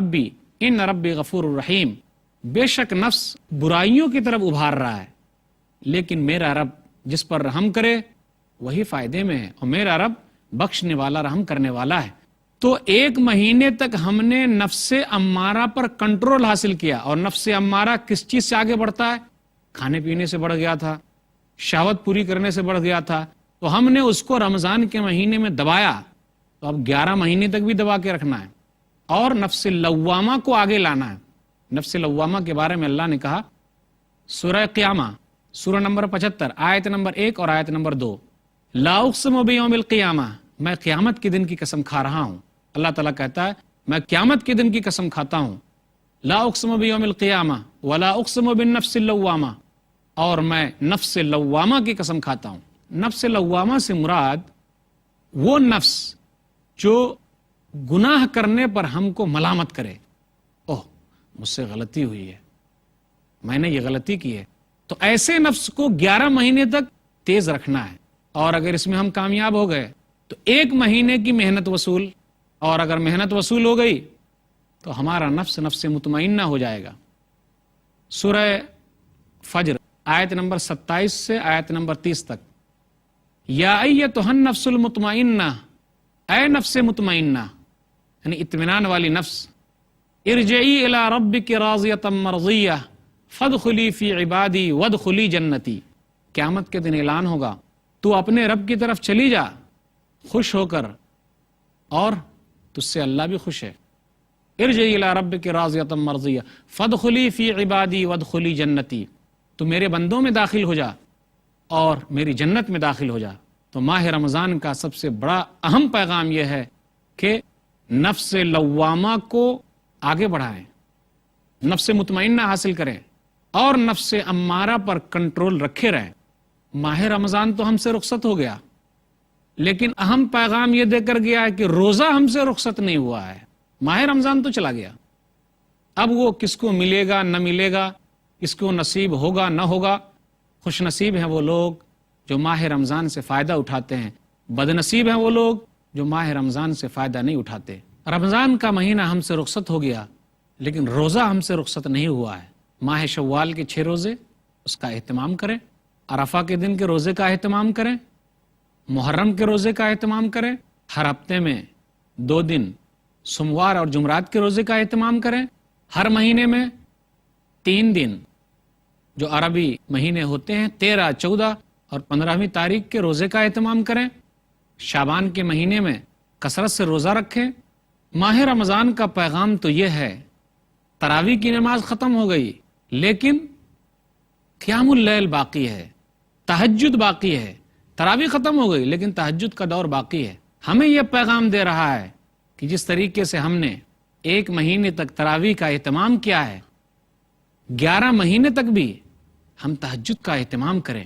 ربی ان ربی غفور الرحیم، بے شک نفس برائیوں کی طرف ابھار رہا ہے، لیکن میرا رب جس پر رحم کرے وہی فائدے میں ہے، اور میرا رب بخشنے والا رحم کرنے والا ہے۔ تو 1 مہینے تک ہم نے نفس امارہ پر کنٹرول حاصل کیا، اور نفس امارہ کس چیز سے آگے بڑھتا ہے؟ کھانے پینے سے بڑھ گیا تھا، شہوت پوری کرنے سے بڑھ گیا تھا، تو ہم نے اس کو رمضان کے مہینے میں دبایا، تو اب 11 مہینے تک بھی دبا کے رکھنا ہے، اور نفس لوامہ کو آگے لانا ہے۔ نفس لوامہ کے بارے میں اللہ نے کہا سورہ قیامہ، سورہ نمبر 75، آیت نمبر 1 اور آیت نمبر 2، لا اقسم بیوم القیامہ، میں قیامت کے دن کی قسم کھا رہا ہوں۔ اللہ تعالیٰ کہتا ہے میں قیامت کے دن کی قسم کھاتا ہوں، لا اقسم بیوم القیامہ ولا اقسم بالنفس اللوامہ، اور میں نفس لوامہ کی قسم کھاتا ہوں۔ نفس لوامہ سے مراد وہ نفس جو گناہ کرنے پر ہم کو ملامت کرے، اوہ مجھ سے غلطی ہوئی ہے، میں نے یہ غلطی کی ہے، تو ایسے نفس کو 11 مہینے تک تیز رکھنا ہے، اور اگر اس میں ہم کامیاب ہو گئے تو 1 مہینے کی محنت وصول، اور اگر محنت وصول ہو گئی تو ہمارا نفس مطمئنہ ہو جائے گا۔ سورہ فجر آیت نمبر 27 سے آیت نمبر 30 تک، یا ایتھا النفس المطمئنہ، اے نفس مطمئنہ یعنی اطمینان والی نفس، ارجعی الی ربک راضیۃ مرضیہ فادخلی فی عبادی وادخلی جنتی، قیامت کے دن اعلان ہوگا تو اپنے رب کی طرف چلی جا خوش ہو کر، اور تجھ سے اللہ بھی خوش ہے۔ ارجعی الی ربک راضیۃ مرضیہ فادخلی فی عبادی وادخلی جنتی، تو میرے بندوں میں داخل ہو جا اور میری جنت میں داخل ہو جا۔ تو ماہ رمضان کا سب سے بڑا اہم پیغام یہ ہے کہ نفس لوامہ کو آگے بڑھائیں، نفس مطمئنہ حاصل کریں، اور نفس امارہ پر کنٹرول رکھے رہیں۔ ماہ رمضان تو ہم سے رخصت ہو گیا، لیکن اہم پیغام یہ دے کر گیا ہے کہ روزہ ہم سے رخصت نہیں ہوا ہے۔ ماہ رمضان تو چلا گیا، اب وہ کس کو ملے گا نہ ملے گا، کس کو نصیب ہوگا نہ ہوگا۔ خوش نصیب ہیں وہ لوگ جو ماہ رمضان سے فائدہ اٹھاتے ہیں، بد نصیب ہیں وہ لوگ جو ماہ رمضان سے فائدہ نہیں اٹھاتے۔ رمضان کا مہینہ ہم سے رخصت ہو گیا، لیکن روزہ ہم سے رخصت نہیں ہوا ہے۔ ماہ شوال کے 6 روزے اس کا اہتمام کریں، عرفہ کے دن کے روزے کا اہتمام کریں، محرم کے روزے کا اہتمام کریں، ہر ہفتے میں 2 دن سوموار اور جمعرات کے روزے کا اہتمام کریں، ہر مہینے میں 3 دن جو عربی مہینے ہوتے ہیں 13، 14 اور 15ویں تاریخ کے روزے کا اہتمام کریں، شعبان کے مہینے میں کثرت سے روزہ رکھیں۔ ماہ رمضان کا پیغام تو یہ ہے، تراویح کی نماز ختم ہو گئی لیکن قیام اللیل باقی ہے، تہجد باقی ہے۔ تراویح ختم ہو گئی لیکن تہجد کا دور باقی ہے۔ ہمیں یہ پیغام دے رہا ہے کہ جس طریقے سے ہم نے 1 مہینے تک تراویح کا اہتمام کیا ہے، 11 مہینے تک بھی ہم تہجد کا اہتمام کریں۔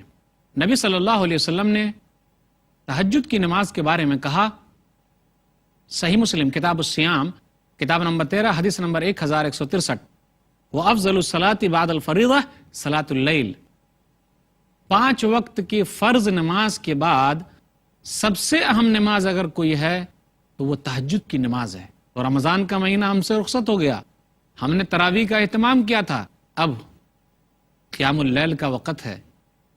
نبی صلی اللہ علیہ وسلم نے تہجد کی نماز کے بارے میں کہا، صحیح مسلم کتاب الصیام کتاب نمبر 13 حدیث نمبر 1163، وَأَفْضَلُ الصَّلَاةِ بَعْدَ الْفَرِيضَةِ صَلَاةُ اللَّيْلِ، 5 وقت کی فرض نماز کے بعد سب سے اہم نماز اگر کوئی ہے تو وہ تہجد کی نماز ہے۔ تو رمضان کا مہینہ ہم سے رخصت ہو گیا، ہم نے تراویح کا اہتمام کیا تھا، اب قیام اللیل کا وقت ہے،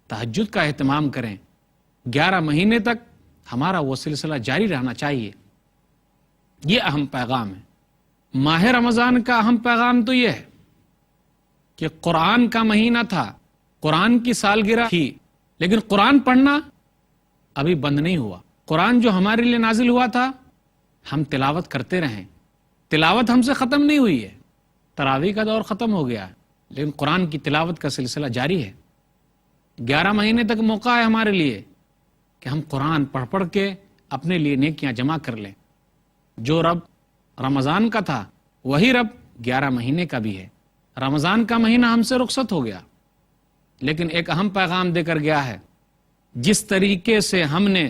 تہجد کا اہتمام کریں۔ 11 مہینے تک ہمارا وہ سلسلہ جاری رہنا چاہیے، یہ اہم پیغام ہے۔ ماہ رمضان کا اہم پیغام تو یہ ہے کہ قرآن کا مہینہ تھا، قرآن کی سالگرہ تھی، لیکن قرآن پڑھنا ابھی بند نہیں ہوا۔ قرآن جو ہمارے لیے نازل ہوا تھا ہم تلاوت کرتے رہیں، تلاوت ہم سے ختم نہیں ہوئی ہے۔ تراویح کا دور ختم ہو گیا ہے لیکن قرآن کی تلاوت کا سلسلہ جاری ہے۔ 11 مہینے تک موقع ہے ہمارے لیے کہ ہم قرآن پڑھ پڑھ کے اپنے لیے نیکیاں جمع کر لیں۔ جو رب رمضان کا تھا وہی رب 11 مہینے کا بھی ہے۔ رمضان کا مہینہ ہم سے رخصت ہو گیا لیکن ایک اہم پیغام دے کر گیا ہے، جس طریقے سے ہم نے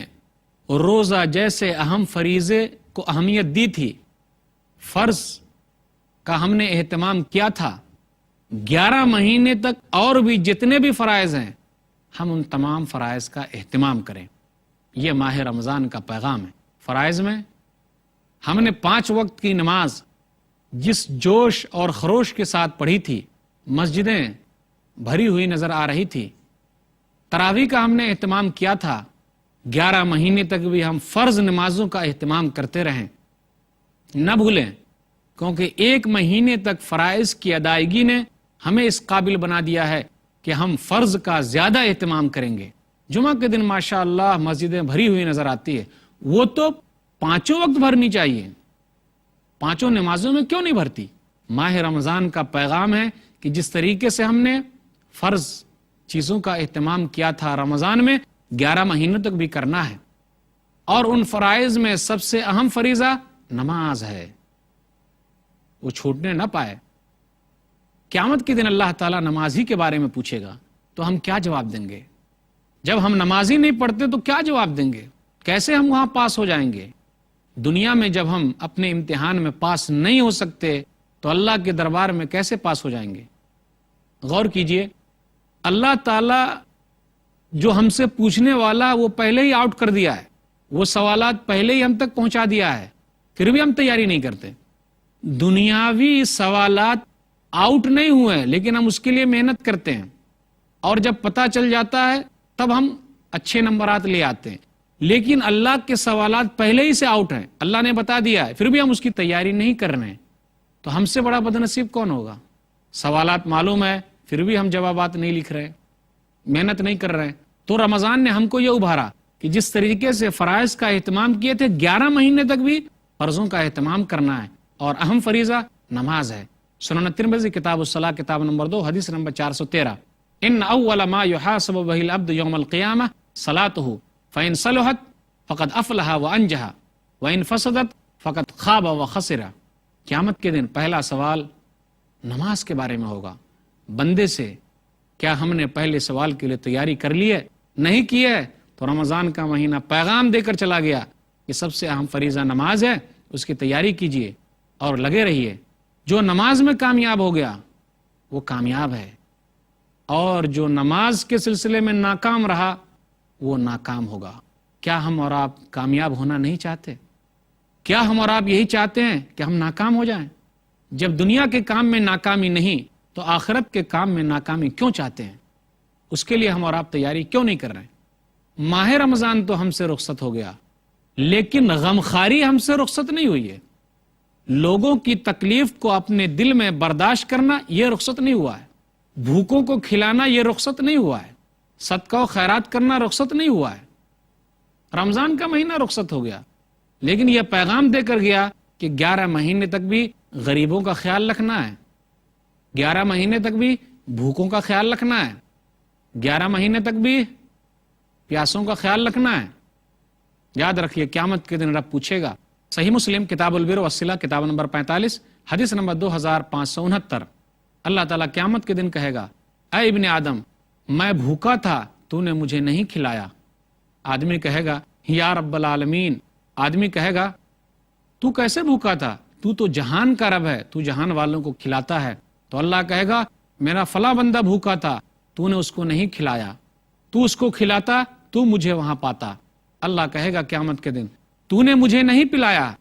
روزہ جیسے اہم فریضے کو اہمیت دی تھی، فرض کا ہم نے اہتمام کیا تھا، 11 مہینے تک اور بھی جتنے بھی فرائض ہیں ہم ان تمام فرائض کا اہتمام کریں۔ یہ ماہ رمضان کا پیغام ہے۔ فرائض میں ہم نے 5 وقت کی نماز جس جوش اور خروش کے ساتھ پڑھی تھی، مسجدیں بھری ہوئی نظر آ رہی تھی، تراویح کا ہم نے اہتمام کیا تھا، 11 مہینے تک بھی ہم فرض نمازوں کا اہتمام کرتے رہیں، نہ بھولیں، کیونکہ 1 مہینے تک فرائض کی ادائیگی نے ہمیں اس قابل بنا دیا ہے کہ ہم فرض کا زیادہ اہتمام کریں گے۔ جمعہ کے دن ماشاءاللہ مسجدیں بھری ہوئی نظر آتی ہے، وہ تو 5 وقت بھرنی چاہیے، 5 نمازوں میں کیوں نہیں بھرتی؟ ماہ رمضان کا پیغام ہے کہ جس طریقے سے ہم نے فرض چیزوں کا اہتمام کیا تھا رمضان میں، 11 مہینوں تک بھی کرنا ہے، اور ان فرائض میں سب سے اہم فریضہ نماز ہے، وہ چھوٹنے نہ پائے۔ قیامت کے دن اللہ تعالیٰ نمازی کے بارے میں پوچھے گا تو ہم کیا جواب دیں گے؟ جب ہم نمازی نہیں پڑھتے تو کیا جواب دیں گے؟ کیسے ہم وہاں پاس ہو جائیں گے؟ دنیا میں جب ہم اپنے امتحان میں پاس نہیں ہو سکتے تو اللہ کے دربار میں کیسے پاس ہو جائیں گے؟ غور کیجئے، اللہ تعالیٰ جو ہم سے پوچھنے والا وہ پہلے ہی آؤٹ کر دیا ہے، وہ سوالات پہلے ہی ہم تک پہنچا دیا ہے، پھر بھی ہم تیاری نہیں کرتے۔ دنیاوی سوالات آؤٹ نہیں ہوئے لیکن ہم اس کے لیے محنت کرتے ہیں، اور جب پتہ چل جاتا ہے تب ہم اچھے نمبرات لے آتے ہیں، لیکن اللہ کے سوالات پہلے ہی سے آؤٹ ہیں، اللہ نے بتا دیا ہے، پھر بھی ہم اس کی تیاری نہیں کر رہے ہیں، تو ہم سے بڑا بدنصیب کون ہوگا؟ سوالات معلوم ہے پھر بھی ہم جوابات نہیں لکھ رہے، محنت نہیں کر رہے۔ تو رمضان نے ہم کو یہ ابھارا کہ جس طریقے سے فرائض کا اہتمام کیے تھے، 11 مہینے تک بھی فرضوں کا اہتمام کرنا ہے، اور اہم فریضہ نماز ہے۔ سنن ترمذی کتاب الصلاۃ کتاب نمبر 2 حدیث نمبر 413، ان اول ما يحاسب به العبد يوم القيامه صلاته فان صلحت فقد افلح وانجح وان فسدت فقد خاب وخسر۔ قیامت کے دن پہلا سوال نماز کے بارے میں ہوگا بندے سے۔ کیا ہم نے پہلے سوال کے لیے تیاری کر لی ہے؟ نہیں کی ہے تو رمضان کا مہینہ پیغام دے کر چلا گیا کہ سب سے اہم فریضہ نماز ہے، اس کی تیاری کیجئے اور لگے رہیے۔ جو نماز میں کامیاب ہو گیا وہ کامیاب ہے، اور جو نماز کے سلسلے میں ناکام رہا وہ ناکام ہوگا۔ کیا ہم اور آپ کامیاب ہونا نہیں چاہتے؟ کیا ہم اور آپ یہی چاہتے ہیں کہ ہم ناکام ہو جائیں؟ جب دنیا کے کام میں ناکامی نہیں تو آخرت کے کام میں ناکامی کیوں چاہتے ہیں؟ اس کے لیے ہم اور آپ تیاری کیوں نہیں کر رہے ہیں؟ ماہ رمضان تو ہم سے رخصت ہو گیا، لیکن غمخواری ہم سے رخصت نہیں ہوئی ہے۔ لوگوں کی تکلیف کو اپنے دل میں برداشت کرنا یہ رخصت نہیں ہوا ہے، بھوکوں کو کھلانا یہ رخصت نہیں ہوا ہے، صدقہ و خیرات کرنا رخصت نہیں ہوا ہے۔ رمضان کا مہینہ رخصت ہو گیا، لیکن یہ پیغام دے کر گیا کہ 11 مہینے تک بھی غریبوں کا خیال رکھنا ہے، 11 مہینے تک بھی بھوکوں کا خیال رکھنا ہے، 11 مہینے تک بھی پیاسوں کا خیال رکھنا ہے۔ یاد رکھیے قیامت کے دن رب پوچھے گا۔ صحیح مسلم کتاب البر والصلہ کتاب نمبر 45 حدیث نمبر 2569، اللہ تعالیٰ قیامت کے دن کہے گا، اے ابن آدم، میں بھوکا تھا تو نے مجھے نہیں کھلایا۔ آدمی کہے گا یا رب العالمین، آدمی کہے گا تو کیسے بھوکا تھا؟ تو تو جہان کا رب ہے، تو جہان والوں کو کھلاتا ہے۔ تو اللہ کہے گا میرا فلاں بندہ بھوکا تھا، تو نے اس کو نہیں کھلایا، تو اس کو کھلاتا تو مجھے وہاں پاتا۔ اللہ کہے گا قیامت کے دن تو نے مجھے نہیں پلایا،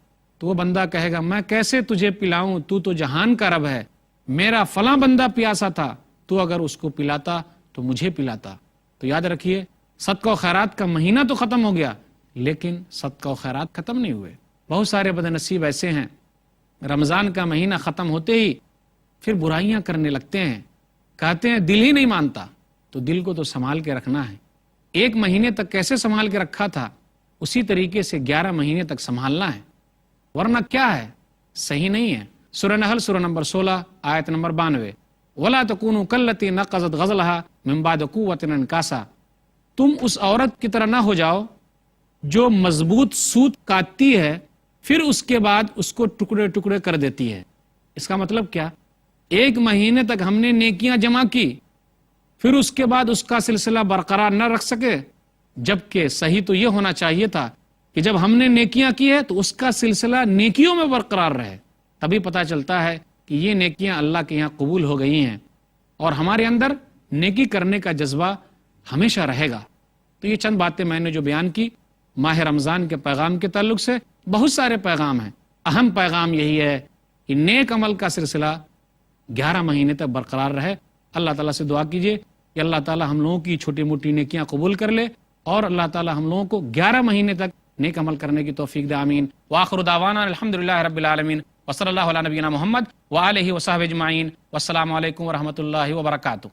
تو وہ بندہ کہے گا میں کیسے تجھے پلاؤں، تو تو جہان کا رب ہے، میرا فلاں بندہ پیاسا تھا، تو اگر اس کو پلاتا تو مجھے پلاتا۔ تو یاد رکھیے صدقہ و خیرات کا مہینہ تو ختم ہو گیا، لیکن صدقہ و خیرات ختم نہیں ہوئے۔ بہت سارے بدنصیب ایسے ہیں رمضان کا مہینہ ختم ہوتے ہی پھر برائیاں کرنے لگتے ہیں، کہتے ہیں دل ہی نہیں مانتا۔ تو دل کو تو سنبھال کے رکھنا ہے، 1 مہینے تک کیسے سنبھال کے رکھا تھا اسی طریقے سے 11 مہینے تک سنبھالنا ہے، ورنہ کیا ہے؟ صحیح نہیں ہے۔ سورہ نحل سورہ نمبر 16 آیت نمبر 92، وَلَا تَكُونُوا كَالَّتِي نَقَضَتْ غَزْلَهَا مِن بَعْدِ قُوَّةٍ أَنْكَاثًا، تم اس عورت کی طرح نہ ہو جاؤ جو مضبوط سوت کاٹتی ہے پھر اس کے بعد اس کو ٹکڑے ٹکڑے کر دیتی ہے۔ اس کا مطلب کیا؟ 1 مہینے تک ہم نے نیکیاں جمع کی، پھر اس کے بعد اس کا سلسلہ برقرار نہ رکھ سکے، جبکہ صحیح تو یہ ہونا چاہیے تھا کہ جب ہم نے نیکیاں کی ہے تو اس کا سلسلہ نیکیوں میں برقرار رہے، تبھی پتہ چلتا ہے کہ یہ نیکیاں اللہ کے یہاں قبول ہو گئی ہیں اور ہمارے اندر نیکی کرنے کا جذبہ ہمیشہ رہے گا۔ تو یہ چند باتیں میں نے جو بیان کی ماہ رمضان کے پیغام کے تعلق سے، بہت سارے پیغام ہیں، اہم پیغام یہی ہے یہ نیک عمل کا سلسلہ 11 مہینے تک برقرار رہے۔ اللہ تعالیٰ سے دعا کیجیے کہ اللہ تعالیٰ ہم لوگوں کی چھوٹی موٹی نیکیاں قبول کر لے اور اللہ تعالیٰ ہم لوگوں کو 11 مہینے تک نیک عمل کرنے کی توفیق دے، آمین۔ وآخر دعوانا الحمدللہ رب العالمین وصلی اللہ علی نبینا محمد وآلہ وصحبہ اجمعین، والسلام علیکم ورحمۃ اللہ وبرکاتہ۔